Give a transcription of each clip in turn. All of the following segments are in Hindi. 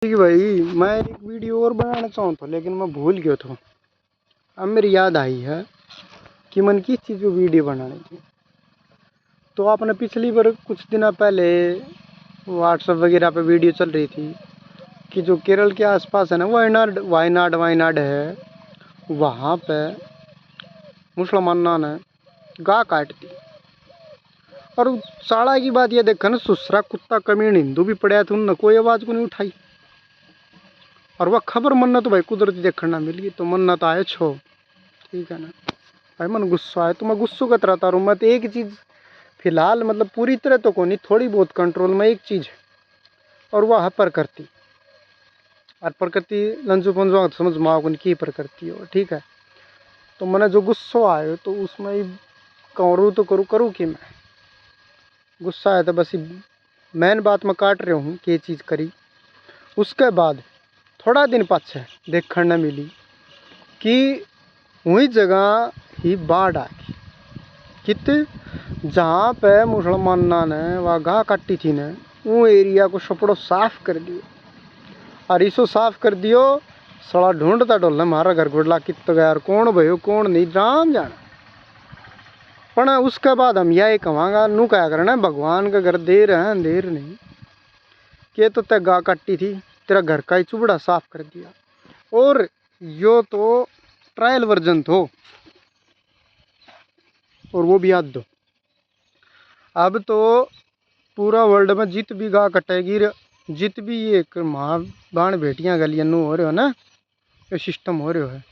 ठीक भाई, मैं एक वीडियो और बनाना चाहता था लेकिन मैं भूल गया था। अब मेरी याद आई है कि मन किस चीज़ पर वीडियो बनानी थी। तो आपने पिछली बार कुछ दिन पहले व्हाट्सएप वगैरह पे वीडियो चल रही थी कि जो केरल के आसपास है ना, वायनाड वायनाड वायनाड है, वहाँ पे मुसलमानों ने गाय काट दी। और साड़ा की बात यह देखा ना, सुसरा कुत्ता कमीन हिंदू भी पड़ा था, उनने कोई आवाज़ को नहीं उठाई। और वह खबर मन्ना तो भाई कुदरती देखने ना मिली, तो मन्ना तो आए छो, ठीक है ना भाई। मन गुस्सा आए तो मैं गुस्सो का तरह तारू। मैं तो एक चीज़ फिलहाल मतलब पूरी तरह तो को नहीं, थोड़ी बहुत कंट्रोल में एक चीज़ है, और वह है प्रकृति। और प्रकृति लंजू पंजो समझ माओ की प्रकृति हो, ठीक है। तो मैंने जो गुस्सो आए तो उसमें ही करूँ तो करूँ कि मैं गुस्सा आया था बस मेन बात मैं काट रहा हूँ कि ये चीज़ करी। उसके बाद थोड़ा दिन पाछे देखने न मिली कि वही जगह ही बाढ़ आ गई। कित जहाँ पे मुसलमाना ने वह गाह काटी थी ने, वो एरिया को सपड़ो साफ कर दियो। और इसो साफ कर दियो, सड़ा ढूंढता डोल हमारा घर गुडला कित गया और कौन भयो कौन नहीं राम जाना। पर उसके बाद हम यही कहांगा, नू क्या करना भगवान का घर देर है अंधेर नहीं, के तो ते गाह काटी थी, तेरा घर का ही चुबड़ा साफ कर दिया। और यो तो ट्रायल वर्जन थो, और वो भी याद दो। अब तो पूरा वर्ल्ड में जित भी गाह कटेगी, जित भी ये माँ बाण बेटियाँ गलियन हो रहे हो ना, ये सिस्टम हो रहे है,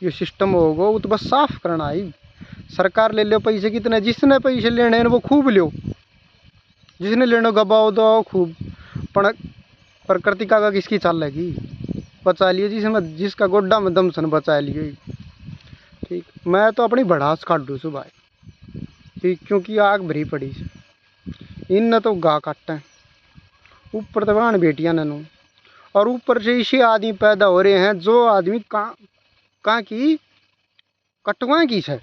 ये सिस्टम होगा वो तो बस साफ करना आई। सरकार ले लो पैसे कितने, जिसने पैसे लेने हैं वो खूब लो, जिसने लेने गबाओ दो खूब। पर प्रकृति का किसकी चाल लगी, बचा लियो जिसमें जिसका गोड्डा में दम सन बचा लियो। ठीक, मैं तो अपनी भड़ास काटू छू भाई, ठीक, क्योंकि आग भरी पड़ी से इन तो गा काटे ऊपर तो बहन बेटियां नू, और ऊपर से इसी आदमी पैदा हो रहे हैं जो आदमी कहाँ की कटवा की है।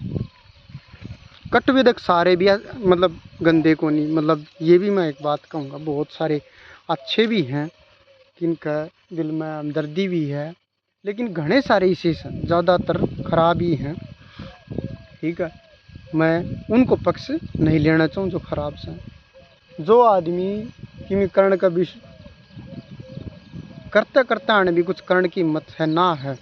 कट भी देख सारे भी मतलब गंदे को नहीं, मतलब ये भी मैं एक बात कहूँगा, बहुत सारे अच्छे भी हैं जिनका दिल में हमदर्दी भी है, लेकिन घने सारे इसे ज़्यादातर खराब ही हैं, ठीक है। मैं उनको पक्ष नहीं लेना चाहूँ जो खराब से। जो आदमी कि कर्ण का भी करते करते आने भी कुछ कर्ण की हिम्मत है ना है,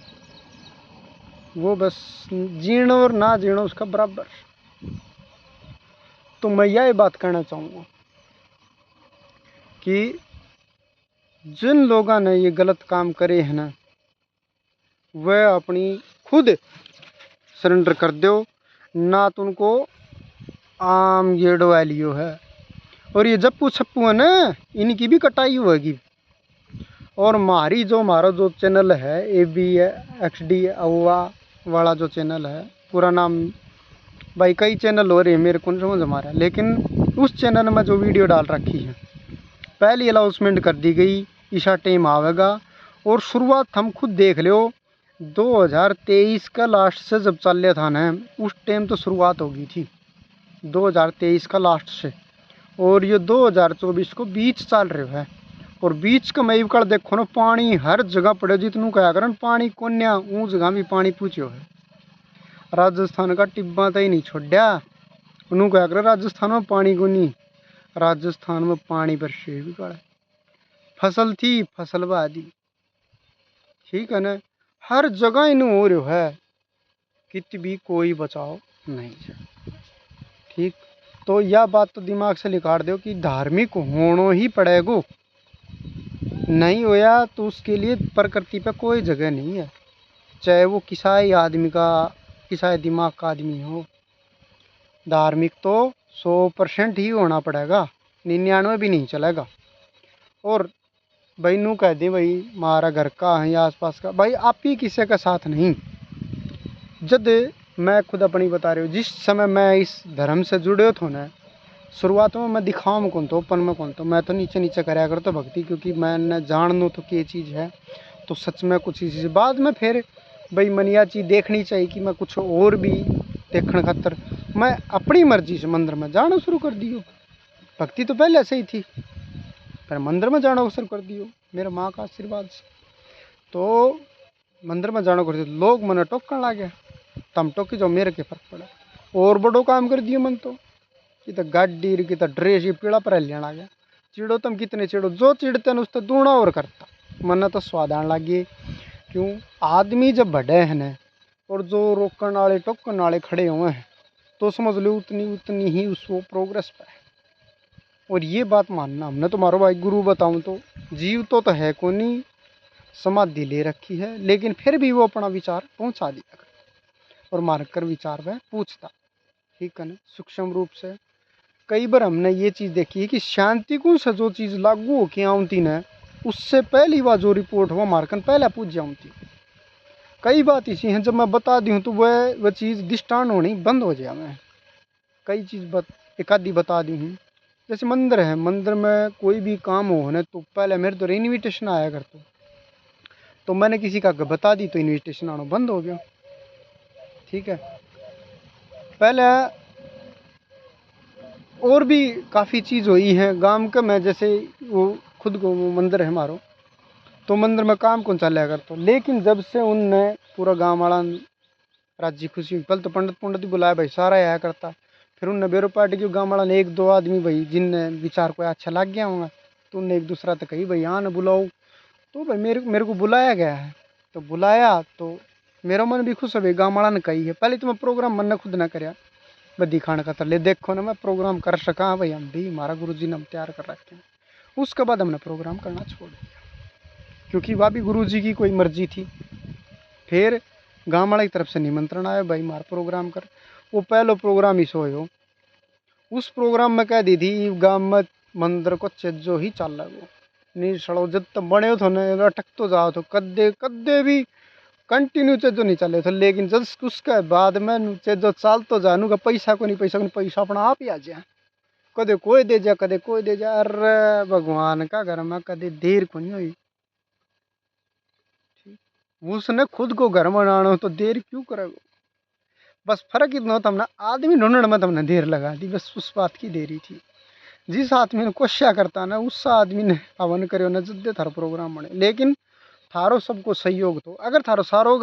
वो बस जीणो और ना जीणो उसका बराबर। तो मैं यही बात कहना चाहूँगा कि जिन लोगों ने ये गलत काम करे हैं ना, वह अपनी खुद सरेंडर कर दो ना, तो उनको आम येड़ो वालियो है। और ये जप्पू छप्पू है ना, इनकी भी कटाई होगी। और हमारा जो चैनल है ABXD अवा वाला जो चैनल है, पूरा नाम भाई कई चैनल हो रहे हैं मेरे को नहीं समझ हमारा, लेकिन उस चैनल में जो वीडियो डाल रखी है पहली अनाउंसमेंट कर दी गई, ईशा टाइम आवेगा। और शुरुआत हम खुद देख लो, 2023 का लास्ट से जब चल रहा था ना, उस टाइम तो शुरुआत हो गई थी 2023 का लास्ट से, और ये 2024 को बीच चल रहे है। और बीच का मई कर देखो ना, पानी हर जगह पड़े, जितनू क्या करन पानी कोन्या ऊ जगह भी पानी पूछो है। राजस्थान का टिब्बा तो ही नहीं छोड़ा, उन्हों क्या कर राजस्थान में पानी को नहीं, राजस्थान में पानी पर से भी कड़ा फसल थी, फसल बादी, ठीक है ना। हर जगह इन्हों हो रहा है, कित भी कोई बचाव नहीं है, ठीक। तो यह बात तो दिमाग से निकाल दो कि धार्मिक होना ही पड़ेगा, नहीं होया तो उसके लिए प्रकृति पे कोई जगह नहीं है, चाहे वो किसाई आदमी का किसाई दिमाग का आदमी हो। धार्मिक तो 100% ही होना पड़ेगा, 99 भी नहीं चलेगा। और भाई नू कह दे भाई हमारा घर का है या आसपास का, भाई आप ही किसी का साथ नहीं। जब मैं खुद अपनी बता रही हूँ, जिस समय मैं इस धर्म से जुड़े था ना, शुरुआत में मैं दिखाऊँ कौन तो ओपन में कौन तो, मैं तो नीचे नीचे कराया करता भक्ति, क्योंकि मैंने जान लो तो क्या चीज़ है, तो सच में कुछ चीज़ बाद में फिर भाई मन यह चीज़ देखनी चाहिए कि मैं कुछ और भी देखने खातर मैं अपनी मर्जी से मंदिर में जाना शुरू कर दियो। भक्ति तो पहले से ही थी, पर मंदिर में जाना शुरू कर दियो। मेरे माँ का आशीर्वाद से। तो मंदिर में जाने को लोग मने टोकन लग गया, तम टोकी जो मेरे के फर्क पड़ा। और बड़ो काम कर दियो मन तो कि तो गाड़ी की तो ड्रेस ये पीड़ा पर लेना गया। चिड़ो तुम कितने चिड़ो, जो चिड़ते न उससे दूना और करता। मन तो स्वाद आने लगी। क्यों? आदमी जब बड़े हैं न और जो रोकने वाले टोकन वाले खड़े हुए हैं तो समझ लो उतनी उतनी ही उसको प्रोग्रेस पर है। और ये बात मानना, हमने तो मारो भाई गुरु बताऊं तो जीव तो है को नहीं, समाधि ले रखी है, लेकिन फिर भी वो अपना विचार पहुंचा दिया और मारकर विचार वह पूछता। ठीक है ना, सूक्ष्म रूप से। कई बार हमने ये चीज़ देखी है कि शांति को से जो चीज़ लागू हो के आती न, उससे पहली बार जो रिपोर्ट हुआ मारकन पहले पूछ जाऊँगी। कई बात ऐसी हैं जब मैं बता दी हूँ तो वह चीज़ दिष्टान होनी बंद हो जाए। मैं कई चीज़ एक आधी बता दी हूँ। जैसे मंदिर है, मंदिर में कोई भी काम हो न तो पहले मेरे तो इन्विटेशन आया करता, तो मैंने किसी का बता दी तो इन्विटेशन आना बंद हो गया। ठीक है, पहले और भी काफ़ी चीज़ हुई है गांव का। मैं जैसे वो खुद को वो मंदिर है हमारो, तो मंदिर में काम कौन चला करता, लेकिन जब से उनने पूरा गांव वाला राजी खुशी हुई, पहले तो पंडित पंडित ही बुलाया भाई, सारा आया करता। फिर उनने बेरो पार्टी के गाँव वाला ने एक दो आदमी भाई जिनने विचार को अच्छा लग गया होगा, तो उनने एक दूसरा तो कही भाई हाँ न बुलाओ। तो भाई मेरे को बुलाया गया है, तो बुलाया तो मेरा मन भी खुश है। गाँव वाला ने कही है, पहले तो मैं प्रोग्राम मन ने खुद ना कराया, मैं दिखाने का ले देखो ना मैं प्रोग्राम कर सका भाई, हम भी हमारा गुरु जी ने हम तैयार कर रखे हैं। उसके बाद हमने प्रोग्राम करना छोड़ दिया, क्योंकि वह भी गुरु जी की कोई मर्जी थी। फिर गाँव वाला की तरफ से निमंत्रण आया भाई मार प्रोग्राम कर। वो पहलो प्रोग्राम ही सो हो, उस प्रोग्राम में कह दी थी गाँव में मंदिर को चेजो ही चल वो नहीं सड़ो, जब तक बने हो तो न अटक तो जाओ तो कद्दे कद्दे भी कंटिन्यू चेजो नहीं चले थे। लेकिन जब उसके बाद में चेजो चाल तो जानू का पैसा को नहीं, पैसा अपना आप ही आ जाए। कदे कोई दे जा, कदे कोई दे जा। अरे भगवान का घर में कदे देर को नहीं हुई। उसने खुद को घर बनाना हो तो देर क्यों करेगा। बस फर्क इतना होता हमने आदमी ढूंढने में तुमने देर लगा दी, बस उस बात की देरी थी। जिस आदमी ने कोशिश करता ना उस आदमी ने हवन करे न जद्दे थारो प्रोग्राम बने। लेकिन थारो सबको सहयोग तो अगर थारो सारो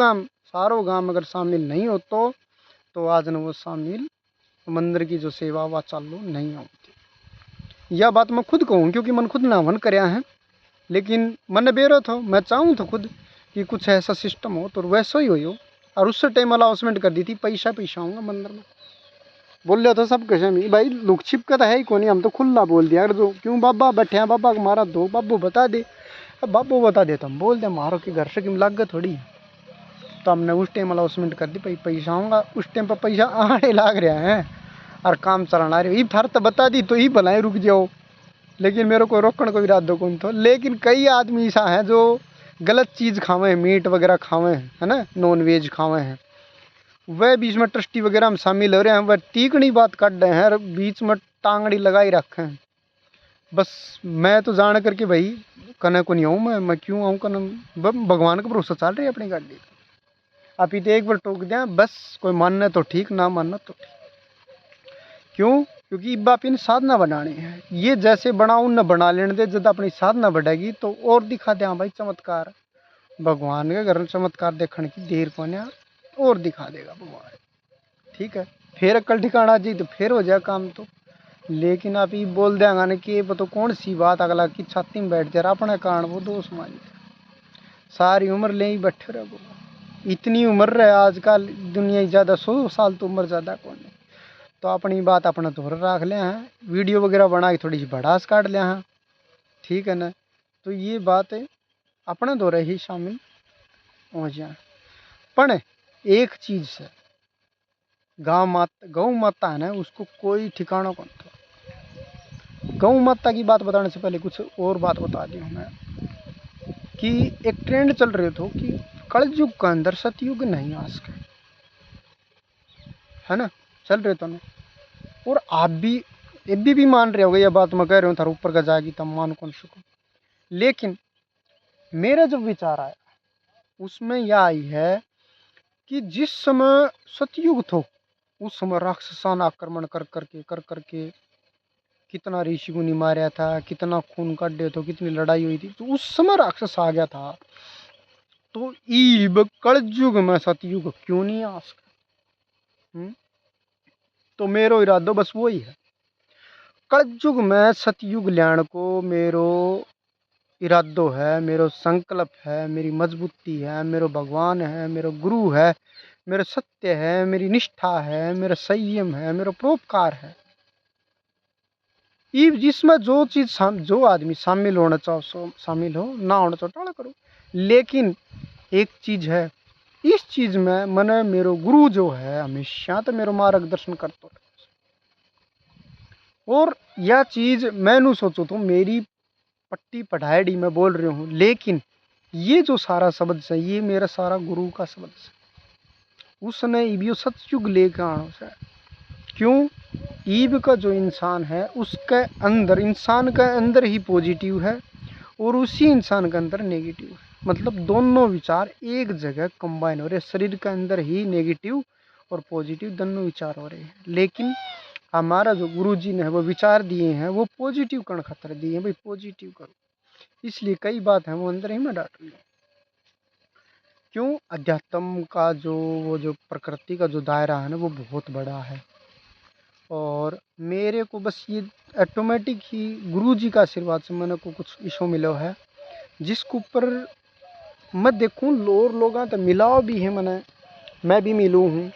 गांव अगर शामिल नहीं हो तो आज न वो शामिल मंदिर की जो सेवा वह चालू नहीं होती। यह बात मैं खुद कहूँ क्योंकि मन खुद ना हवन कराया है, लेकिन मन बेरो था, मैं चाहूँ तो खुद कि कुछ ऐसा सिस्टम हो तो वैसा ही हो। और उससे टाइम अनाउंसमेंट कर दी थी पैसा आऊँगा मंदिर में। बोल रहा था सब कैसे में भाई लुक छिप का तो है ही कौन, हम तो खुला बोल दिया अगर जो क्यों बाबा बैठे हैं बाबा को मारा दो बाबू बता दे। अब बाबू बता दे तो हम बोल दे मारो कि घर से कि लग गए थोड़ी। तो हमने उस टाइम अनाउंसमेंट कर दी भाई पैसा आऊँगा। उस टाइम पर पैसा आने लाग रहा है और काम चलाना रहे थार तो बता दी तो ही भलाएं रुक जाओ, लेकिन मेरे को रोकने को इरादा कौन था। लेकिन कई आदमी ऐसा है जो गलत चीज़ खावे हैं, मीट वगैरह खावे हैं, है ना, नॉन वेज खावे हैं, वह बीच में ट्रस्टी वगैरह में शामिल हो रहे हैं, वह तीखनी बात काट रहे हैं और बीच में टांगड़ी लगाई रखे हैं। बस मैं तो जान करके भाई कने को नहीं आऊँ, मैं क्यों आऊँ कने, भगवान का भरोसा चल रही है अपनी गाड़ी। आप ही तो एक बार टोक दें बस, कोई मानना तो ठीक ना मानना तो ठीक। क्यों? क्योंकि बाप इन साधना बनानी है, ये जैसे बनाऊँ न बना लेने दे, जब अपनी साधना बढ़ेगी तो और दिखा दे हाँ भाई चमत्कार भगवान के घर में चमत्कार देखने की देर को ना और दिखा देगा भगवान। ठीक है, फिर अक्ल ठिकाना जी तो फिर हो जाए काम तो। लेकिन आप ये बोल देंगे ना कि ये तो कौन सी बात अगला की छाती में बैठ जा अपने कारण वो दोस्त मान सारी उम्र ले ही बैठे रहे वो। इतनी उम्र रहे आजकल दुनिया ज़्यादा 100 साल तो उम्र ज़्यादा कौन है। तो अपनी बात अपना धोर रख ले हैं, वीडियो वगैरह बना के थोड़ी सी भड़ास काट ले हैं। ठीक है ना, तो ये बात है अपने दौरे ही शामिल हो जाए। पर एक चीज़ से गौ माता है ना उसको कोई ठिकाना कौन था। गौ माता की बात बताने से पहले कुछ और बात बता दी हूँ मैं कि एक ट्रेंड चल रहे थे कि कलयुग के अंदर सतयुग नहीं आ सके, है ना, चल रहे तो ना। और आप भी भी मान रहे होगे, यह बात मैं कह रहा हूँ थार ऊपर का जाएगी तब मान कौन सको। लेकिन मेरा जो विचार आया उसमें यह आई है कि जिस समय सतयुग था उस समय राक्षसान आक्रमण कर करके कितना ऋषि को नहीं मारा था, कितना खून काटे तो, कितनी लड़ाई हुई थी, तो उस समय राक्षस आ गया था। तो ईब कलयुग में सतयुग क्यों नहीं आ सका? तो मेरो इरादो बस वही है, कलयुग में सतयुग ल्याण को मेरो इरादो है, मेरो संकल्प है, मेरी मजबूती है, मेरो भगवान है, मेरो गुरु है, मेरा सत्य है, मेरी निष्ठा है, मेरा संयम है, मेरा परोपकार है। ये जिसमें जो चीज जो आदमी शामिल होना चाहो सो शामिल हो, ना होना चाहो टाला करो। लेकिन एक चीज है, इस चीज में मैंने मेरो गुरु जो है हमेशा तो मेरो मार्गदर्शन करता है। और यह चीज मैंने सोचो तो मेरी पट्टी पढ़ाई मैं बोल रही हूँ, लेकिन ये जो सारा शब्द है ये मेरा सारा गुरु का शब्द है। उसने इबियो सतयुग लेकर आना है। क्यों? ईब का जो इंसान है उसके अंदर, इंसान के अंदर ही पॉजिटिव है और उसी इंसान के अंदर नेगेटिव है। मतलब दोनों विचार एक जगह कंबाइन हो रहे, शरीर के अंदर ही नेगेटिव और पॉजिटिव दोनों विचार हो रहे हैं। लेकिन हमारा जो गुरु जी ने वो विचार दिए हैं वो पॉजिटिव कण खतर दिए हैं, भाई पॉजिटिव करो। इसलिए कई बात है वो अंदर ही में डाल रही है। क्यों? अध्यात्म का जो प्रकृति का जो दायरा है ना वो बहुत बड़ा है। और मेरे को बस ये ऑटोमेटिक ही गुरु जी का आशीर्वाद से मैंने को कुछ इशू मिला है, जिसके ऊपर मैं देखूं लोग तो मिलाओ भी है, मैं भी मिलूँ हूँ,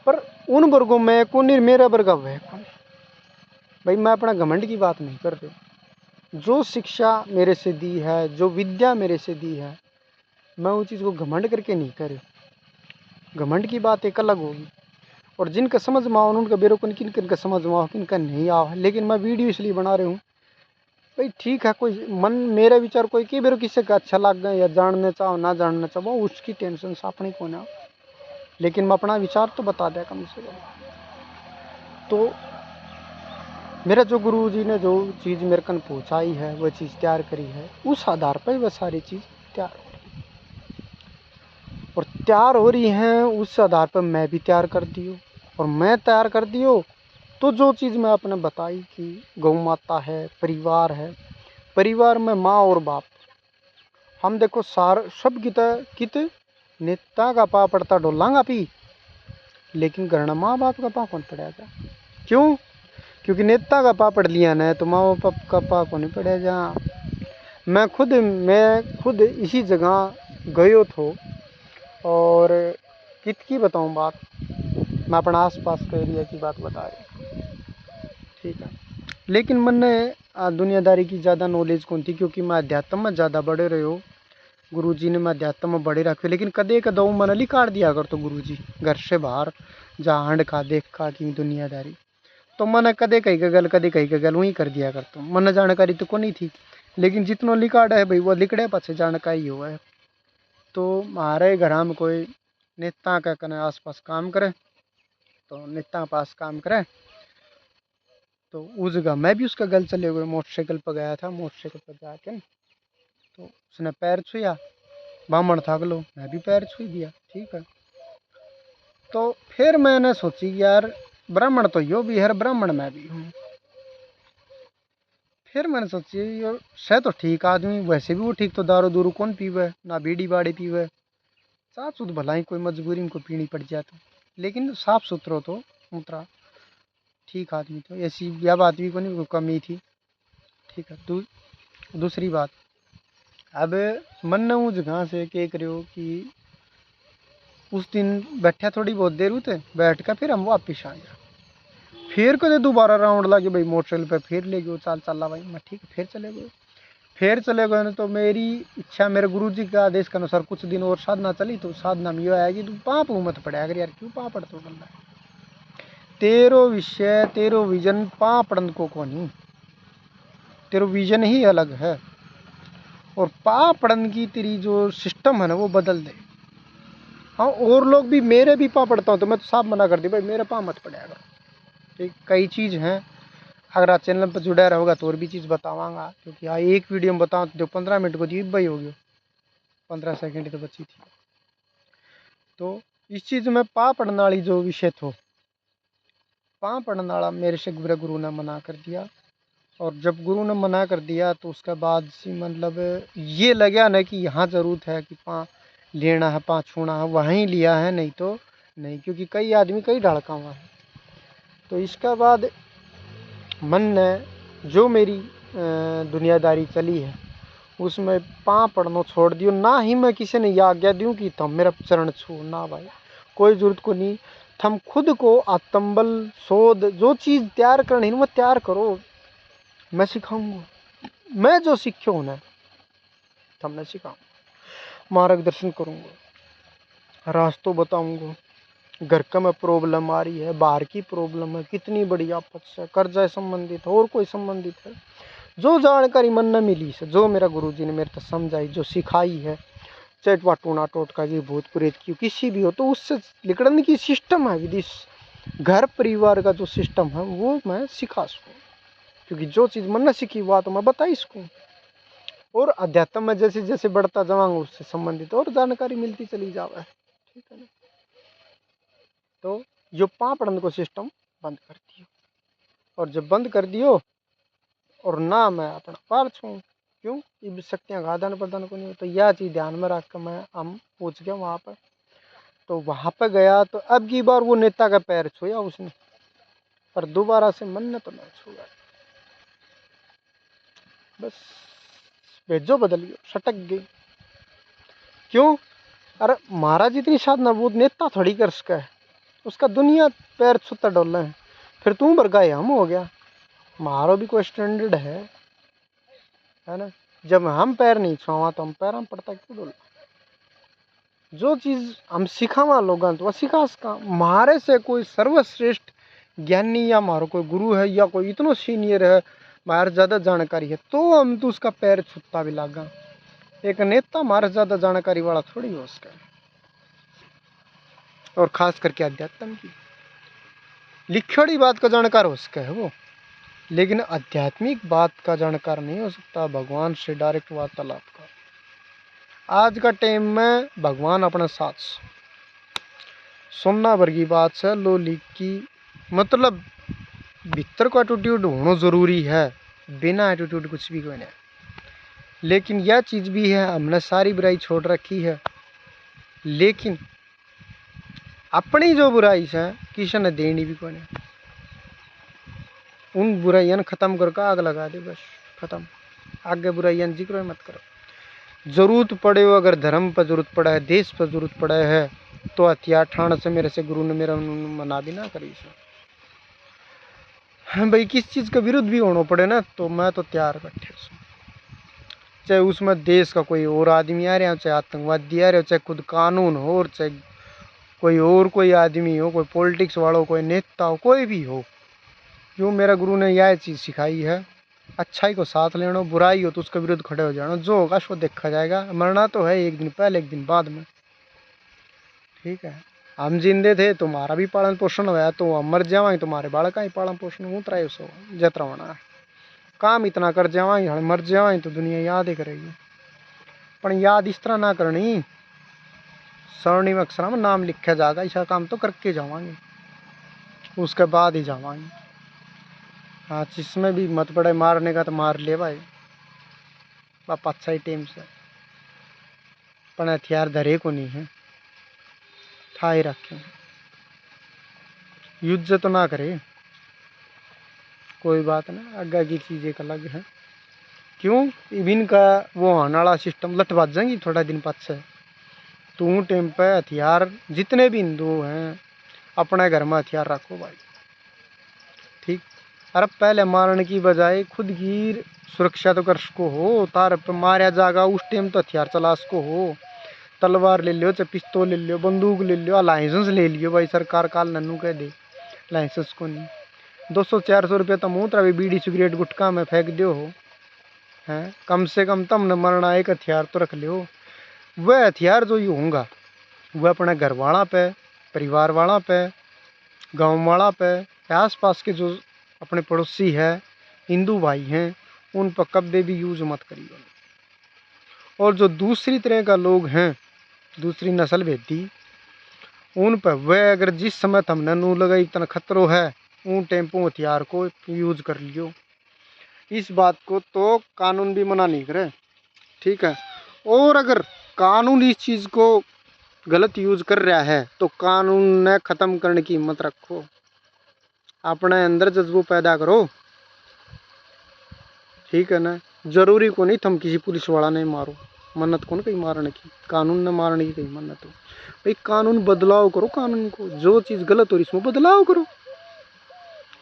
पर उन वर्गों में को नहीं मेरा वर्ग है कौन। भाई मैं अपना घमंड की बात नहीं कर रही, जो शिक्षा मेरे से दी है, जो विद्या मेरे से दी है, मैं उस चीज़ को घमंड करके नहीं कर। घमंड की बात एक अलग होगी, और जिनका समझ में आओ उनका बेरो को किन किन का समझ में आओ, किन का नहीं आओ। लेकिन मैं वीडियो इसलिए बना रही हूँ भाई, ठीक है, कोई मन मेरा विचार कोई कई बेरो किसी का अच्छा लग गया या जानना चाहो ना जानना चाहो उसकी टेंशन से अपनी को ना, लेकिन मैं अपना विचार तो बता दिया कम से कम। तो मेरा जो गुरु जी ने जो चीज़ मेरे कन पहुँचाई है, वह चीज़ तैयार करी है, उस आधार पर वह सारी चीज़ तैयार हो रही है। और तैयार हो रही हैं उस आधार पर मैं भी तैयार कर दियो, और मैं तैयार कर दियो तो जो चीज़ मैं आपने बताई कि गौ माता है, परिवार है, परिवार में माँ और बाप, हम देखो सार सब कित नेता का पा पड़ता डोलांगा पी, लेकिन घर माँ बाप का पा कौन पड़ेगा? क्यों? क्योंकि नेता का पा पढ़ लिया ना तो माँ बाप का पा को नहीं पड़ेगा। मैं खुद इसी जगह गयो थो, और कितकी बताऊँ बात, मैं अपना आस पास के एरिया की बात बता रही, ठीक है। लेकिन मैंने दुनियादारी की ज़्यादा नॉलेज कौन थी, क्योंकि मैं अध्यात्म में ज़्यादा बढ़े रहे हो। गुरु जी ने मैं अध्यात्म में बढ़े रखे, लेकिन कदे कदऊ मन ली काट दिया कर तो गुरु जी घर से बाहर जा हंड का देख का की दुनियादारी, तो मैंने कदे कहीं का गल वहीं कर दिया कर। तो मन जानकारी तो को नहीं थी, लेकिन जितनो लिकाड़ है भाई वो लिकड़े पाछे जानकारी हुआ है। तो हमारे घर में कोई नेता का कने आस पास काम करे, तो नेता के पास काम करे, तो उस जगह मैं भी उसका गल चले हुए मोटरसाइकिल पर गया था। मोटरसाइकिल पर जाके तो उसने पैर छुआ, बामण था लो, मैं भी पैर छू दिया, ठीक है। तो फिर मैंने सोची कि यार ब्राह्मण तो यो भी है, ब्राह्मण मैं भी हूँ। फिर मैंने सोची यो से तो ठीक आदमी, वैसे भी वो ठीक, तो दारू दूरू कौन पीवे ना, बीड़ी बाड़ी पीवे, साफ सुथ भलाई कोई मजबूरी में को पीनी पड़ जाए तो, लेकिन साफ सुथरो तो उतरा ठीक आदमी, तो ऐसी यह बात भी को नहीं कोई कमी थी, ठीक है। दूसरी बात, अब मन ने वो जगह से क्या करो कि उस दिन बैठा थोड़ी बहुत देर उते बैठ कर फिर हम वापिस आ गया। फिर कदे दोबारा राउंड लगे भाई मोटरसाइकिल पे, फिर ले गए चाल चला भाई, मैं ठीक है फिर चले गए। फिर चले गए ना, तो मेरी इच्छा मेरे गुरु जी के आदेश के अनुसार कुछ दिन और साधना चली, तो साधना में ये आएगी तू पाप मत पड़े, अगर यार क्यों पाप पड़ते हो, तेरो विषय तेरो विजन पापड़न को नहीं, तेरो विजन ही अलग है, और पापड़न की तेरी जो सिस्टम है ना वो बदल दे। हाँ, और लोग भी मेरे भी पा पड़ता हूँ तो मैं तो साफ मना कर दी भाई मेरे पा मत पड़ेगा, ठीक। कई चीज़ हैं, अगर आप चैनल पर जुड़ा रहोगा तो और भी चीज़ बतावांगा, क्योंकि हाँ एक वीडियो में बताऊँ तो 15 मिनट को जी भाई हो गया, 15 सेकंड तो बची थी। तो इस चीज़ में पा पड़ने वाली जो विषय थो पाँ पढ़ने वाला मेरे से मेरे गुरु ने मना कर दिया। और जब गुरु ने मना कर दिया तो उसके बाद से मतलब ये लगा ना कि यहाँ ज़रूरत है कि पाँ लेना है, पाँ छूना है, वहीं लिया है, नहीं तो नहीं, क्योंकि कई आदमी कई ढड़का हुआ है। तो इसके बाद मन ने जो मेरी दुनियादारी चली है उसमें पाँ पढ़ना छोड़ दियो। ना ही मैं किसी ने यह आज्ञा दूँ कि तुम मेरा चरण छू, ना भाई, कोई जरूरत को नहीं। थम खुद को आत्मबल शोध जो चीज़ तैयार करनी वो तैयार करो, मैं सिखाऊंगा। मैं जो सीख्यो हूँ ना थमने सिखाऊंगा, मार्गदर्शन करूंगा, रास्तों बताऊंगा। घर का में प्रॉब्लम आ रही है, बाहर की प्रॉब्लम है, कितनी बड़ी आपत से, कर्जा संबंधित है और कोई संबंधित है, जो जानकारी मन में मिली से, जो मेरा गुरुजी ने मेरे तक समझाई, जो सिखाई है, चाहे वह टूना टोटका की, भूत प्रेत की, किसी भी हो, तो उससे निकलने की सिस्टम है विधि, घर परिवार का जो सिस्टम है वो मैं सिखा सकूँ। क्योंकि जो चीज़ मन ने सीखी हुआ तो मैं बता सकूँ। और अध्यात्म में जैसे जैसे बढ़ता जाऊंगा उससे संबंधित और जानकारी मिलती चली जावे, ठीक है ना। तो जो पाँ पढ़ने को सिस्टम बंद कर दियो, और जब बंद कर दियो और ना मैं अपना पार छूँ, क्यों, ये शक्तियाँ का आदान प्रदान को नहीं हो। तो यह चीज़ ध्यान में रख कर मैं हम पहुँच गया वहाँ पर। तो वहाँ पर गया तो अब की बार वो नेता का पैर छुआ उसने, पर दोबारा से मन ने तो नहीं छुआ। बस भेजो बदल गयो, सटक गई। क्यों, अरे महाराज इतनी साधना वो नेता थोड़ी कर सका है, उसका दुनिया पैर छुता डोला है, फिर तू भर गए हम हो गया। हमारा भी कोई स्टैंडर्ड है ना। जब हम पैर नहीं छुआ तो हम पैर हम पड़ता क्यों डोला। जो चीज़ हम सिखावा लोगों तो वह सिखा सका। हमारे से कोई सर्वश्रेष्ठ ज्ञानी या हमारा कोई गुरु है या कोई इतना सीनियर है, हमारे ज़्यादा जानकारी है, तो हम तो उसका पैर छुता भी लागा। एक नेता हमारे ज़्यादा जानकारी वाला थोड़ी हो उसका, और खास करके अध्यात्म की लिखड़ी बात का जानकार हो सका है वो, लेकिन आध्यात्मिक बात का जानकार नहीं हो सकता, भगवान से डायरेक्ट वार्तालाप का। आज का टाइम में भगवान अपने साथ सुनना भर की बात से लो लिख की, मतलब भीतर का एटीट्यूड होना जरूरी है, बिना एटीट्यूड कुछ भी कोई नहीं। लेकिन यह चीज़ भी है, हमने सारी बुराई छोड़ रखी है, लेकिन अपनी जो बुराई से किसी ने देनी भी कोई नहीं। उन बुराइयां खत्म करके आग लगा दे, बस खत्म। आगे बुराइयां जिक्र मत करो। जरूरत पड़े हो, अगर धर्म पर जरूरत पड़ा है, देश पर जरूरत पड़ा है, तो हथियार ठाण से मेरे से गुरु ने मेरा मना भी ना करी से। हाँ भाई, किस चीज़ का विरुद्ध भी होना पड़े ना तो मैं तो तैयार बैठे, चाहे उसमें देश का कोई और आदमी आ रहा हो, चाहे आतंकवादी आ रहे हो, चाहे खुद कानून हो, और चाहे कोई आदमी हो, कोई पॉलिटिक्स वाला हो, कोई नेता हो, कोई भी हो। जो मेरा गुरु ने यह चीज़ सिखाई है, अच्छाई को साथ लेना, बुराई हो तो उसके विरुद्ध खड़े हो जाना, जो होगा सो देखा जाएगा। मरना तो है एक दिन पहले एक दिन बाद में, ठीक है। हम जिंदे थे, तुम्हारा भी पालन पोषण हुआ, तो हम मर जावाएंगे, तुम्हारे बालक का ही पालन पोषण उतरा है, सो जतरा होना काम इतना कर जावाएंगे, हम मर जावाएंगे तो दुनिया याद ही करेगी। पर याद इस तरह ना करनी, स्वर्णिम अक्षर में नाम लिखा जाएगा, ऐसा काम तो करके जावाएंगे, उसके बाद ही जावाएंगे। हाँ, जिसमें भी मत पड़े मारने का तो मार ले भाई, बाप अच्छा ही टेम से, पर हथियार धरे को नहीं है, ठाए रखे, युद्ध तो ना करे, कोई बात ना, आगे की चीज़ एक अलग है। क्यों, इबिन का वो आने वाला सिस्टम लट बाज जाएंगी थोड़ा दिन बाद से, तो टाइम पे हथियार जितने भी हिंदू हैं अपने घर में हथियार रखो भाई, ठीक। अरे पहले मारने की बजाय खुद की सुरक्षा तो कर सको हो, तार पे मारा जाएगा उस टाइम तो हथियार चला सको हो, तलवार ले लियो, चाहे पिस्तौल ले लियो, बंदूक ले लियो, लाइसेंस ले लियो भाई, सरकार काल नन्नू कह दे लाइसेंस को नहीं, 200-400 रुपये तो मुँह तरह बीड़ी सिगरेट गुटखा में फेंक दो हो, हैं कम से कम तम न मरना, एक हथियार तो रख लियो। वह हथियार जो ये होगा वह अपने घर वाला पे, परिवार वाला पे, गांव वाला पे, आस पास के जो अपने पड़ोसी है, हिंदू भाई हैं, उन पर कभी भी यूज मत करिए। और जो दूसरी तरह का लोग हैं, दूसरी नस्ल भेदी, उन पर वह अगर जिस समय हमने नू लगाई इतना खतरो है उन टेम्पो हथियार को यूज कर लियो। इस बात को तो कानून भी मना नहीं करे, ठीक है। और अगर कानून इस चीज़ को गलत यूज कर रहा है तो कानून ने ख़त्म करने की हिम्मत रखो, अपने अंदर जज्बो पैदा करो, ठीक है ना। जरूरी को नहीं तुम किसी पुलिस वाला नहीं मारो, मन्नत कौन कहीं मारने की, कानून ने मारने की कहीं मन्नत हो भाई। कानून बदलाव करो, कानून को जो चीज़ गलत हो रही इसमें बदलाव करो।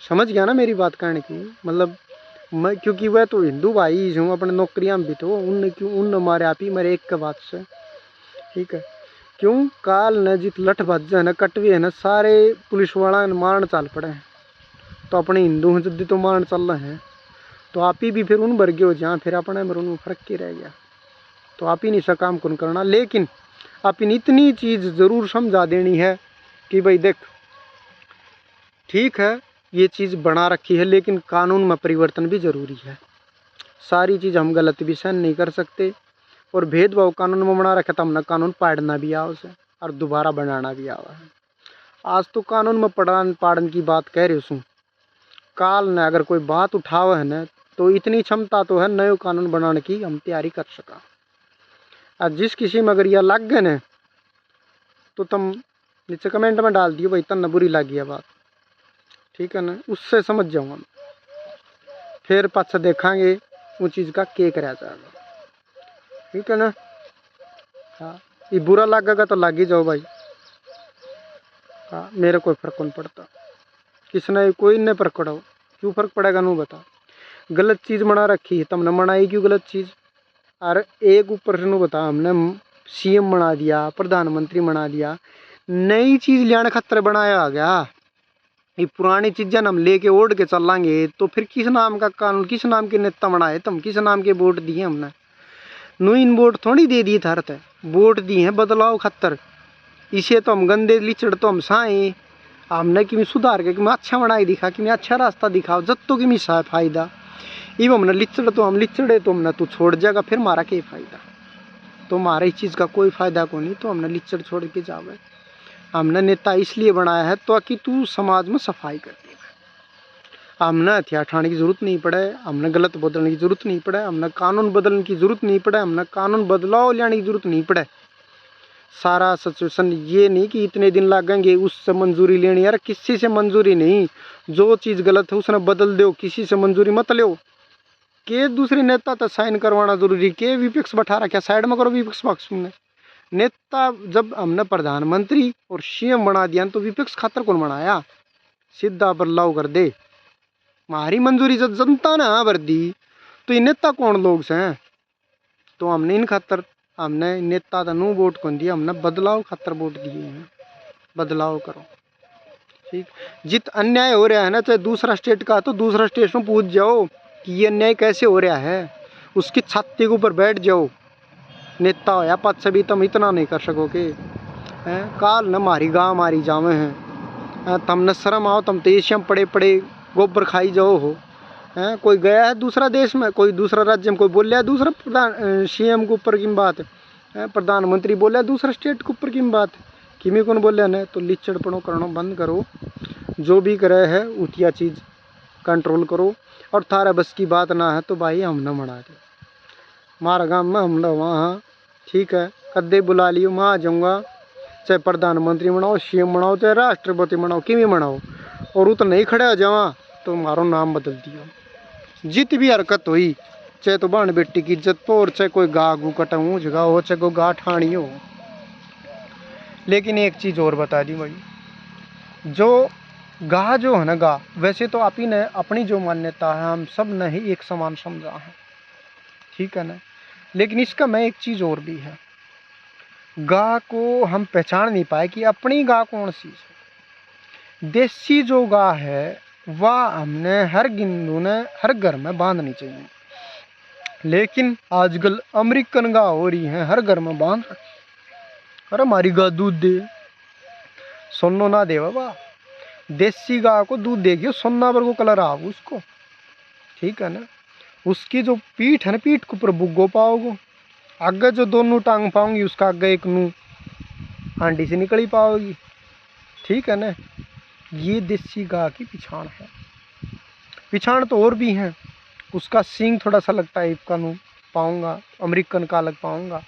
समझ गया ना मेरी बात कहने की मतलब। मैं क्योंकि वह तो हिंदू भाई हूँ, अपने नौकरियाँ भी तो उनने क्यों उन मारे आप ही मेरे एक के बात से, ठीक है। क्यों काल न जित लठ भज है न कटवे है न सारे पुलिस वाला मारन चाल पड़े हैं, तो अपने हिंदू हैं जब तो मारन चल रहे हैं, तो आप ही भी फिर उन वर्गे हो जहाँ फिर अपने में उन फर्क ही रह गया। तो आप ही नहीं सा काम कौन करना, लेकिन आप इन इतनी चीज़ ज़रूर समझा देनी है कि भाई देख ठीक है ये चीज़ बना रखी है लेकिन कानून में परिवर्तन भी ज़रूरी है। सारी चीज़ हम गलत भी सहन नहीं कर सकते, और भेदभाव कानून में बना रखा तो हमने कानून पाड़ना भी आओ उसे और दोबारा बनाना भी आओ है। आज तो कानून में पढ़ान पाड़न की बात कह रही हूँ, काल ने अगर कोई बात उठाओ है न तो इतनी क्षमता तो है नयो कानून बनाने की हम तैयारी कर सका। और जिस किसी में अगर यह लग गए न तो तुम नीचे कमेंट में डाल दियो भाई तन्ना बुरी लगी है बात, ठीक है ना। उससे समझ जाऊँ हम, फिर पाछा देखेंगे वो चीज़ का क्या करा जाएगा, ठीक है ना। हाँ ये बुरा लगेगा तो लग ही जाओ भाई, हाँ मेरे कोई फर्क नहीं पड़ता, किसने कोई ने फर्क पड़ाओ, क्यों फर्क पड़ेगा नू बता। गलत चीज़ बना रखी है तुमने, मनाई क्यों गलत चीज़। और एक ऊपर से नू बता हमने सीएम बना दिया, प्रधानमंत्री बना दिया, नई चीज़ लाने खतरे बनाया आ गया। ये पुरानी चीज़ें हम लेके ओढ़ के चलेंगे तो फिर किस नाम का कानून, किस नाम के नेता बनाए तुम, किस नाम के वोट दिए हमने। नू इन वोट थोड़ी दे दिए थारत है, वोट दिए हैं बदलाव खतर। इसे तो हम गंदे लिचड़ तो हम साए, हमने कि सुधार के कि मैं अच्छा बनाई दिखा, कि मैं अच्छा रास्ता दिखाओ जब तो कि मिसा फायदा। इव हमने लिचड़ तो हम लिचड़े तो हमने तू छोड़ जाएगा, फिर हमारा क्या फ़ायदा। तो हमारा इस चीज़ का कोई फ़ायदा को नहीं, तो हमने लिचड़ छोड़ के जावे। हमने नेता इसलिए बनाया है तो कि तू समाज में सफाई कर दे। हमने हथियार उठाने की ज़रूरत नहीं पड़े, हमने गलत बदलने की ज़रूरत नहीं पड़े, हमने कानून बदलने की ज़रूरत नहीं पड़े, हमने कानून बदलाव लाने की ज़रूरत नहीं पड़े। सारा सिचुएशन ये नहीं कि इतने दिन लगेंगे उससे मंजूरी लेनी, यार किसी से मंजूरी नहीं। जो चीज़ गलत है उसने बदल दो, किसी से मंजूरी मत लो। के दूसरे नेता तो साइन करवाना जरूरी, के विपक्ष बैठा रखा साइड में करो विपक्ष पक्ष में। नेता जब हमने प्रधानमंत्री और सीएम बना दिया तो विपक्ष खातर कौन बनाया, सीधा बदलाव कर दे। हमारी मंजूरी जब जनता ने हाँ भर दी तो ये नेता कौन लोग से हैं। तो हमने इन खातर हमने नेता का नू वोट कौन दिया, हमने बदलाव खातर वोट दिए हैं। बदलाव करो, ठीक। जित अन्याय हो रहा है ना चाहे दूसरा स्टेट का, तो दूसरा स्टेट में पूछ जाओ कि ये अन्याय कैसे हो रहा है, उसकी छाती के ऊपर बैठ जाओ। नेता हो या पद से भी तुम इतना नहीं कर सकोगे हैं। काल न मारी गाँव मारी जावे हैं, तुमने शर्म आओ, तुम तो एशिया में पड़े पड़े गोबर खाई जाओ हो हैं। कोई गया है दूसरा देश में, कोई दूसरा राज्य में, कोई बोल रहा है दूसरा प्रधान सीएम के ऊपर की बात है, प्रधानमंत्री बोल रहा है दूसरा स्टेट के ऊपर की बात किमी कौन बोल रहा है। तो लिचड़पणों करना बंद करो, जो भी करे है उतिया चीज़ कंट्रोल करो। और थारा बस की बात ना है तो भाई हम न मना दे, मारा गाँव में हम लोग वहाँ, ठीक है। कद्दे बुला लियो मैं आ जाऊँगा, चाहे प्रधानमंत्री बनाओ, सीएम बनाओ, चाहे राष्ट्रपति बनाओ, किमी बनाओ, और उत नहीं खड़े हो जावा तो मारो नाम बदल दियो। जित भी हरकत हुई चाहे तो बहन बेटी की इज्जत पर, और चाहे कोई गा गू कटाऊँ जगह हो, चाहे कोई गा ठाणी हो। लेकिन एक चीज़ और बता दी भाई, जो गा जो है ना गा, वैसे तो आप ही ने अपनी जो मान्यता है हम सब ने ही एक समान समझा है, ठीक है ना। लेकिन इसका मैं एक चीज़ और भी है, गा को हम पहचान नहीं पाए कि अपनी गा कौन सी है। देसी जो गा है वह हमने हर हिंदू ने हर घर में बांधनी चाहिए, लेकिन आजकल अमेरिकन गा हो रही है हर घर में बांध रखी। अरे हमारी गा दूध दे, सुनो ना दे बाबा, देसी गाय को दूध देगी सोना पर को कलर आओ उसको, ठीक है ना। उसकी जो पीठ है ना, पीठ के ऊपर बुग्गो पाओगे, आगे जो दोनों टांग पाओगी उसका आगे एक नू हांडी से निकली पाओगी, ठीक है ना। ये देसी गाय की पिछाड़ है। पिछाड़ तो और भी हैं, उसका सींग थोड़ा सा लगता है का नू पाऊंगा, अमेरिकन का अलग पाऊंगा,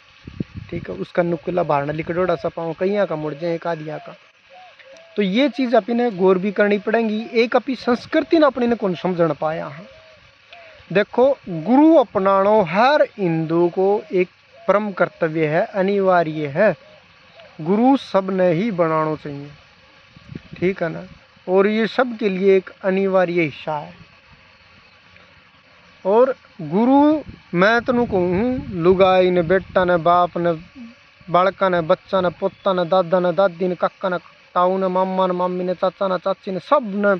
ठीक है। उसका नुकीला बारना लिकड़ोड़ा सा पाऊँ, कईया का मुड़ जाए, एक आधिया का। तो ये चीज़ अपनी ने गौर भी करनी पड़ेगी। एक अपनी संस्कृति ने अपनी ने कौन समझ पाया है। देखो, गुरु अपनानो हर हिंदू को एक परम कर्तव्य है, अनिवार्य है। गुरु सब ने ही बनाना चाहिए, ठीक है ना। और ये सब के लिए एक अनिवार्य हिस्सा है। और गुरु मैं तनु कहूँ, लुगाई ने, बेटा ने, बाप ने, बालका ने, बच्चा ने, पोता ने, दादा ने, दादी ने, काका ने, ताऊ ने, मामा ने, मामी ने, चाचा ने, चाची ने, सब ने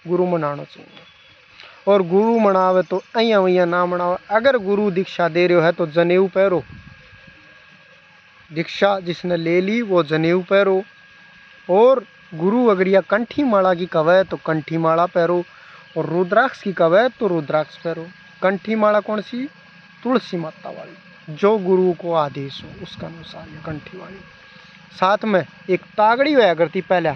गुरु मनाना चाहिए। और गुरु मनावे तो अइया वैया ना मनावे। अगर गुरु दीक्षा दे रहे हो है तो जनेऊ पहरो। दीक्षा जिसने ले ली वो जनेऊ पहरो। और गुरु अगर या कंठी माला की कवे तो कंठी माला पहरो, और रुद्राक्ष की कवे तो रुद्राक्ष पहरो। कंठी माला कौन सी? तुलसी माता वाली, जो गुरु को आदेश हो उसका अनुसार ये कंठी वाली। साथ में एक तागड़ी होया करती पहले,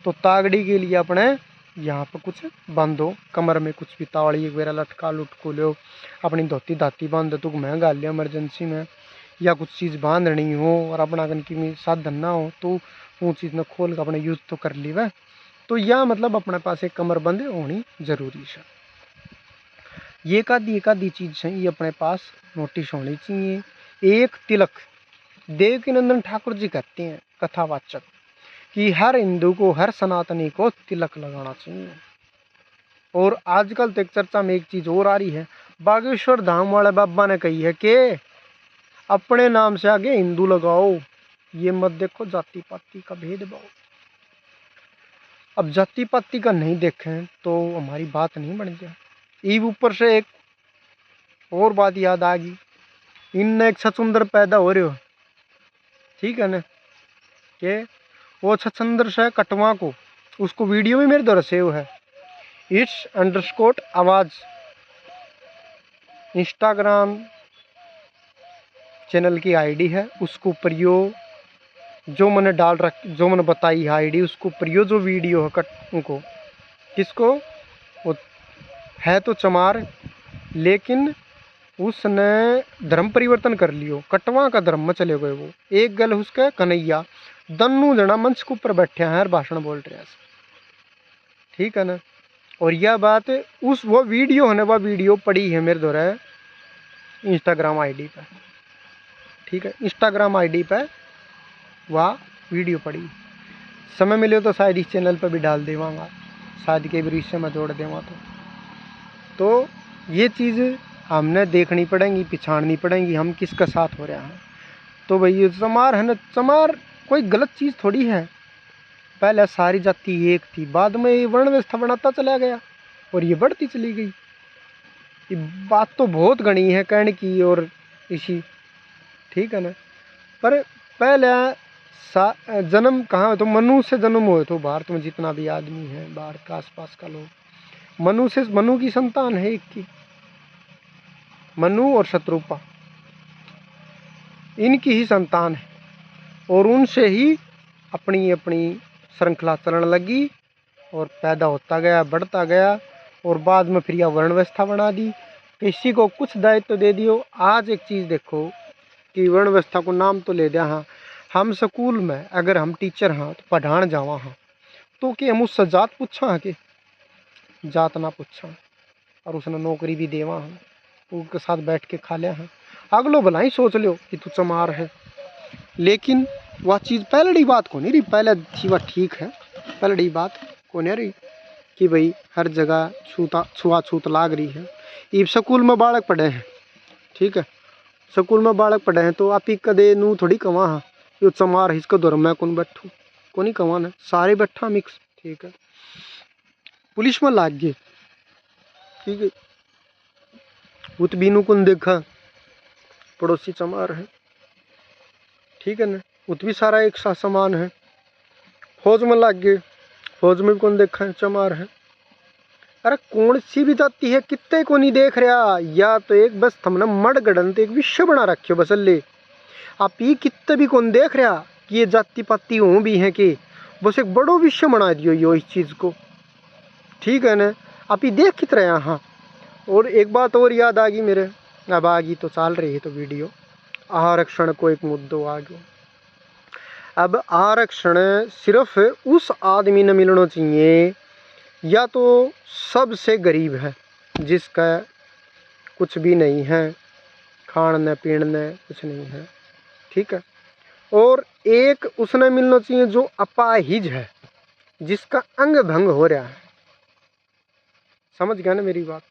तो तागड़ी के लिए अपने यहाँ पर कुछ बांधो, कमर में कुछ भी तावड़ी वगैरह लटका लुटको लो, अपनी धोती धाती बांध तो महंगा लिया इमरजेंसी में, या कुछ चीज़ बांधनी हो और अपना कन की साधन ना हो तो वो चीज़ ने खोल कर अपने यूज़ तो कर ली वह। तो यह मतलब अपने पास एक कमर बंद होनी जरूरी है। ये एक आधी चीज़ है ये अपने पास नोटिस होनी चाहिए। एक तिलक, देवकीनंदन ठाकुर जी कहते हैं कथावाचक कि हर हिंदू को, हर सनातनी को तिलक लगाना चाहिए। और आजकल तो एक चर्चा में एक चीज़ और आ रही है, बागेश्वर धाम वाले बाबा ने कही है कि अपने नाम से आगे हिंदू लगाओ। ये मत देखो जाति पाति का भेदभाव। अब जाति पाति का नहीं देखें तो हमारी बात नहीं बन जाए। ईब ऊपर से एक और बात याद आ गई, इनने एक छछुंदर पैदा हो रहे हो, ठीक है ना, कि वो छछुंदर से कटवा को, उसको वीडियो में मेरे द्वारा सेव है, इट्स_ आवाज इंस्टाग्राम चैनल की आईडी है। उसको ऊपर यो जो मैंने डाल रख, जो मैंने बताई है आईडी, उसको ऊपर यो जो वीडियो है कट उनको किसको, वो है तो चमार, लेकिन उसने धर्म परिवर्तन कर लियो, कटवा का धर्म में चले गए। वो एक गल उसका कन्हैया, दन्नू जना मंच के ऊपर बैठे हैं और भाषण बोल रहे हैं, ठीक है ना। और यह बात उस वो वीडियो है ना, वह वीडियो पड़ी है मेरे द्वारा इंस्टाग्राम आईडी पे, ठीक है। इंस्टाग्राम आईडी पे वह वीडियो पड़ी, समय मिले तो शायद इस चैनल पर भी डाल देवांगा, शायद के भी रिश्ते में जोड़ देवा। तो ये चीज़ हमने देखनी पड़ेगी, पिछाड़नी पड़ेगी, हम किसका साथ हो रहा है। तो भाई ये चमार है ना, चमार कोई गलत चीज़ थोड़ी है। पहले सारी जाति एक थी, बाद में ये वर्ण व्यवस्था बनाता चला गया और ये बढ़ती चली गई। ये बात तो बहुत घनी है कहने की और इसी, ठीक है ना। पर पहले जन्म कहाँ, तो मनु से जन्म हुए, तो भारत में जितना भी आदमी है, भारत का आसपास का लोग, मनु की संतान है एक की, मनु और शत्रुपा इनकी ही संतान है। और उनसे ही अपनी अपनी श्रृंखला चलने लगी और पैदा होता गया, बढ़ता गया। और बाद में फिर यह वर्ण व्यवस्था बना दी, किसी को कुछ दायित्व दे दियो। आज एक चीज़ देखो कि वर्ण व्यवस्था को नाम तो ले दिया, हाँ हम स्कूल में अगर हम टीचर हाँ तो पढ़ान जावा हाँ, तो कि हम उससे जात पूछा कि जात ना पूछा, और उसने नौकरी भी देवा हाँ, उसके साथ बैठ के खा लिया हाँ, अगलो भला ही सोच लो कि तू चमार है। लेकिन वह चीज़ पहलड़ी बात को नहीं रही, पहले थी वह ठीक है, पहलड़ी बात को नहीं रही कि भाई हर जगह छुआछूत लाग रही है। ये स्कूल में बालक पढ़े हैं, ठीक है, स्कूल में बालक पढ़े हैं, तो आप ही कदे नू थोड़ी कमा हाँ यो चमार इसको धर्म में कौन बैठू, को नहीं कमा ना, सारे बैठा मिक्स, ठीक है। पुलिस में लाग गए, ठीक है, उत बीनू कौन देखा पड़ोसी चमार है, ठीक है ना, उत भी सारा एक सा समान है। फौज में लाग गए, फौज में भी कौन देखा है चमार है। अरे कौन सी भी जाती है कितने को नहीं देख रहा, या तो एक बस हमने मड़ गड़न एक विषय बना रखे बस ले, आप ये कितने भी कौन देख रहा कि ये जाति पाति हो भी है कि बस एक बड़ो विषय बना दियो यो इस चीज़ को, ठीक है ना। आप ही देख कित रहे हैं। हाँ, और एक बात और याद आ गई मेरे, अब आ गई तो चल रही है तो वीडियो, आरक्षण को एक मुद्दों आ गया। अब आरक्षण सिर्फ उस आदमी ने मिलना चाहिए या तो सबसे गरीब है जिसका कुछ भी नहीं है, खाने पीने कुछ नहीं है, ठीक है। और एक उसने मिलना चाहिए जो अपाहिज है, जिसका अंग भंग हो रहा है। समझ गया ना मेरी बात।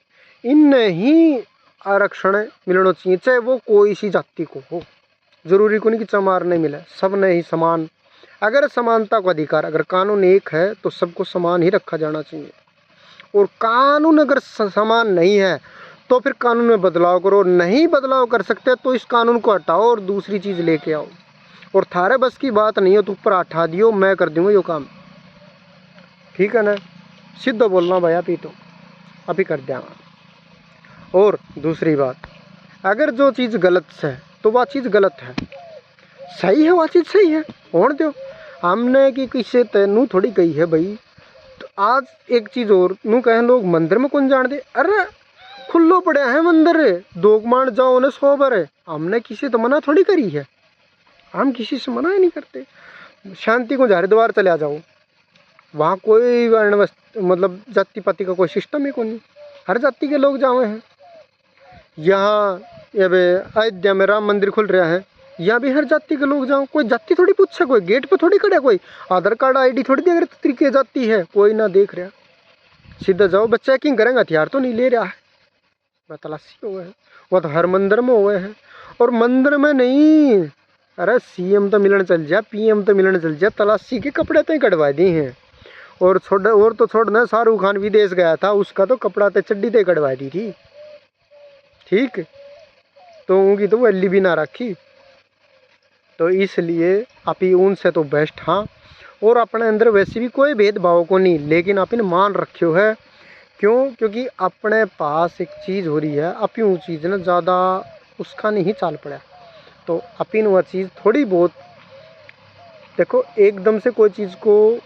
इनने ही आरक्षण मिलना चाहिए, चाहे वो कोई सी जाति को हो। जरूरी को नहीं कि चमार नहीं मिले, सब ने ही समान। अगर समानता का अधिकार, अगर कानून एक है तो सबको समान ही रखा जाना चाहिए। और कानून अगर समान नहीं है तो फिर कानून में बदलाव करो। नहीं बदलाव कर सकते तो इस कानून को हटाओ और दूसरी चीज़ लेके आओ। और थारे बस की बात नहीं है तो ऊपर हटा दियो, मैं कर दूंगा यो काम, ठीक है ना। सीधा बोलना भाई, आप ही तो आप ही कर देंगे। और दूसरी बात, अगर जो चीज़ गलत है तो वह चीज़ गलत है, सही है वह चीज़ सही है, होने दो। हमने कि किसी तेनू थोड़ी कही है भाई। तो आज एक चीज़ और नू कहें लोग मंदिर में कौन जान दे, अरे खुल्लो पड़े हैं मंदिर, दो मान जाओ ने 100 बार। हमने किसी तो मना थोड़ी करी है, हम किसी से मना ही नहीं करते। शांति को हरिद्वार चले आ जाओ, वहाँ कोई मतलब जाति पाति का कोई सिस्टम ही नहीं, हर जाति के लोग जाए हैं। यहाँ अयोध्या में राम मंदिर खुल रहा है, यहाँ भी हर जाति के लोग जाओ, कोई जाति थोड़ी पूछे, कोई गेट पे थोड़ी खड़ा, कोई आधार कार्ड आईडी थोड़ी देख रहे तरीके जाति है, कोई ना देख रहा। सीधा जाओ, बस चेकिंग करेंगे, हथियार तो नहीं ले रहा है, वह तलाशी हुए हैं। वह तो हर मंदिर में हुए हैं। और मंदिर में नहीं, अरे सीएम तो मिलने चल जा, पीएम तो मिलने चल जा, तलाशी के कपड़े तो ही कटवा दिए हैं। और तो छोड़ना, शाहरुख खान विदेश गया था, उसका तो कपड़ा तो चड्डी तो कटवा दी थी, ठीक। तो उनकी तो वैली भी ना रखी। तो इसलिए आप ही उनसे तो बेस्ट। हाँ, और अपने अंदर वैसे भी कोई भेदभाव को नहीं, लेकिन आप इन मान रखियो है। क्यों? क्योंकि अपने पास एक चीज़ हो रही है, आप वो चीज़ ना ज़्यादा उसका नहीं चाल पड़ा, तो अपन वह चीज़ थोड़ी बहुत देखो, एकदम से कोई चीज़ को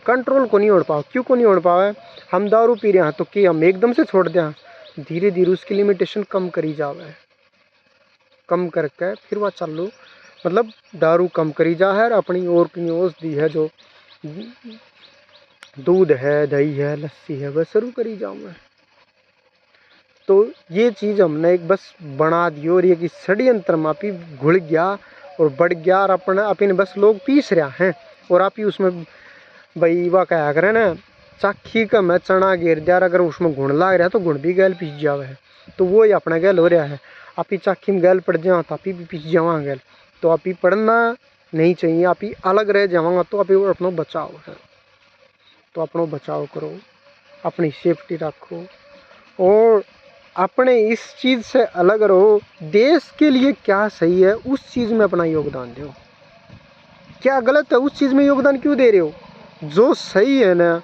कंट्रोल को नहीं ओढ़ पाओ। क्यों को नहीं ओढ़ पाओ? हम दारू पी रहे हैं तो कि हम एकदम से छोड़ दें? धीरे धीरे उसकी लिमिटेशन कम करी जावे, कम करके फिर वह चालू, मतलब दारू कम करी जा है। अपनी और की औषधि है, जो दूध है, दही है, लस्सी है, वह शुरू करी जाऊँ। तो ये चीज़ हमने एक बस बना दी, और ये कि षड्यंत्र में आप ही घुल गया और बढ़ गया, और अपने बस लोग पीस रहा हैं। और आप ही उसमें भाई वह क्या करें ना, चाखी का मैं चना गिर दिया, अगर उसमें गुण लाग रहा है तो गुण भी गैल पीस जावे है। तो वो ही अपना गैल हो रहा है। आप ही चाखी में गैल पड़ जाओ तो आप ही भी पीस जावा गैल। तो आप ही पढ़ना नहीं चाहिए, आप ही अलग रह जाऊँगा तो आप ही अपना बचाव है। तो अपना बचाव करो, अपनी सेफ्टी रखो, और अपने इस चीज़ से अलग रहो। देश के लिए क्या सही है उस चीज़ में अपना योगदान दो, क्या गलत है उस चीज़ में योगदान क्यों दे रहे हो? जो सही है ना,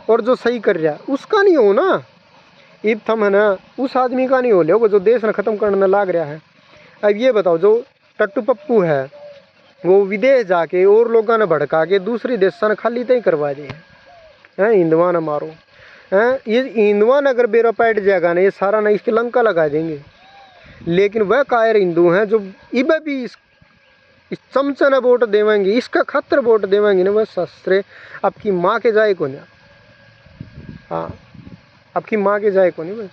और जो सही कर रहा है उसका नहीं हो ना, ईब थम है ना, उस आदमी का नहीं हो ले जो देश ने ख़त्म करने लाग रहा है। अब ये बताओ, जो टट्टू पप्पू है वो विदेश जाके और लोगों ने भड़का के दूसरे देशों ने खाली तो ही करवा दिए हैं, हिंदुआ न मारो हैं। ये हिंदुआ ने अगर बेरा पैट जाएगा ना, ये सारा ना इसकी लंका लगा देंगे। लेकिन वह कायर हिंदू हैं जो इब भी इस चमचे ने वोट देवेंगे, इसका खतर वोट देवेंगे ना, वह शस्त्र आपकी माँ के जाए को ना। हाँ, आपकी माँ के जाए को नहीं भाई।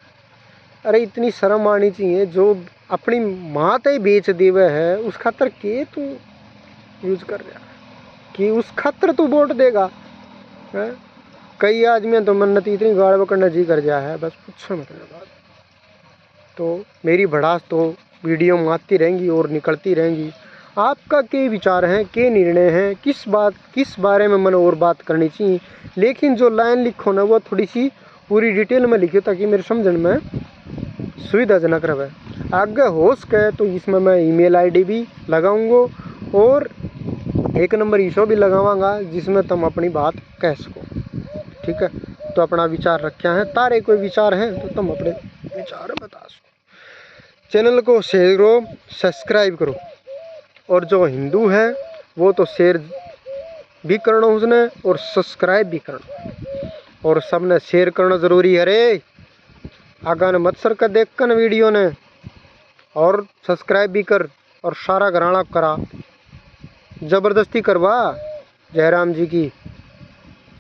अरे इतनी शर्म आनी चाहिए, जो अपनी माँ तो ही बेच देवे है, उस खातर के तू यूज कर रहा कि उस खातर तू वोट देगा है? कई आदमी तो मन्नत इतनी गाड़ करना जी कर जा है, बस पूछो मतलब। तो मेरी भड़ास तो वीडियो में आती रहेंगी और निकलती रहेंगी। आपका क्या विचार है, क्या निर्णय है, किस बारे में मैंने और बात करनी चाहिए? लेकिन जो लाइन लिखो ना, वो थोड़ी सी पूरी डिटेल में लिखो, ताकि मेरे समझने में सुविधाजनक रहे। आगे हो सके तो इसमें मैं ईमेल आईडी भी लगाऊंगा, और एक नंबर ईशो भी लगावांगा, जिसमें तुम अपनी बात कह सको, ठीक है। तो अपना विचार रखा है, तारे कोई विचार हैं तो तुम अपने विचार बता सको। चैनल को शेयर करो, सब्सक्राइब करो, और जो हिंदू है वो तो शेयर भी करना उसने और सब्सक्राइब भी करना और सबने शेयर करना ज़रूरी है रे। आगा ने मत सर का देख कर वीडियो ने और सब्सक्राइब भी कर और सारा घराना करा, ज़बरदस्ती करवा जयराम जी की।